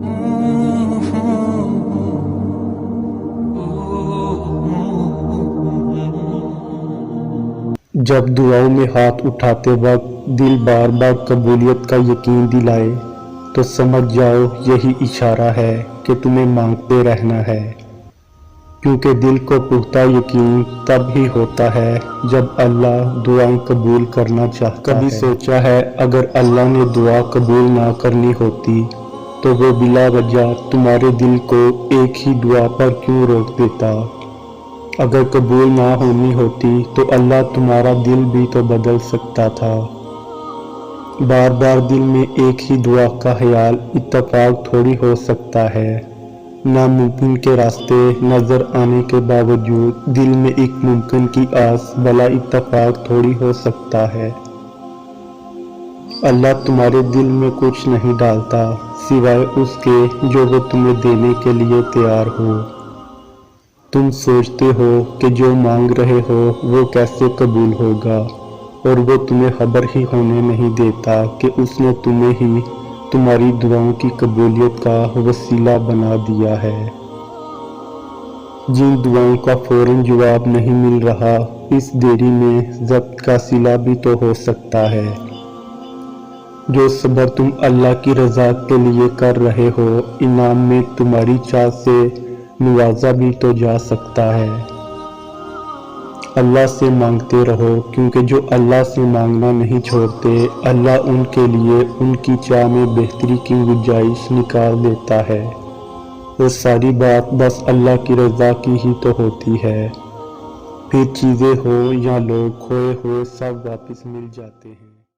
جب دعاؤں میں ہاتھ اٹھاتے وقت دل بار بار قبولیت کا یقین دلائے تو سمجھ جاؤ یہی اشارہ ہے کہ تمہیں مانگتے رہنا ہے، کیونکہ دل کو پختہ یقین تب ہی ہوتا ہے جب اللہ دعائیں قبول کرنا چاہتا ہے۔ کبھی سوچا ہے اگر اللہ نے دعا قبول نہ کرنی ہوتی تو وہ بلا وجہ تمہارے دل کو ایک ہی دعا پر کیوں روک دیتا؟ اگر قبول نہ ہونی ہوتی تو اللہ تمہارا دل بھی تو بدل سکتا تھا۔ بار بار دل میں ایک ہی دعا کا خیال اتفاق تھوڑی ہو سکتا ہے۔ ناممکن کے راستے نظر آنے کے باوجود دل میں ایک ممکن کی آس بلا اتفاق تھوڑی ہو سکتا ہے۔ اللہ تمہارے دل میں کچھ نہیں ڈالتا سوائے اس کے جو وہ تمہیں دینے کے لیے تیار ہو۔ تم سوچتے ہو کہ جو مانگ رہے ہو وہ کیسے قبول ہوگا، اور وہ تمہیں خبر ہی ہونے نہیں دیتا کہ اس نے تمہیں ہی تمہاری دعاؤں کی قبولیت کا وسیلہ بنا دیا ہے۔ جن دعاؤں کا فوراً جواب نہیں مل رہا، اس دیری میں ضبط کا صلہ بھی تو ہو سکتا ہے۔ جو صبر تم اللہ کی رضا کے لیے کر رہے ہو، انعام میں تمہاری چاہت سے نوازا بھی تو جا سکتا ہے۔ اللہ سے مانگتے رہو، کیونکہ جو اللہ سے مانگنا نہیں چھوڑتے، اللہ ان کے لیے ان کی چاہ میں بہتری کی گنجائش نکال دیتا ہے۔ اور ساری بات بس اللہ کی رضا کی ہی تو ہوتی ہے، پھر چیزیں ہو یا لوگ، کھوئے ہوئے سب واپس مل جاتے ہیں۔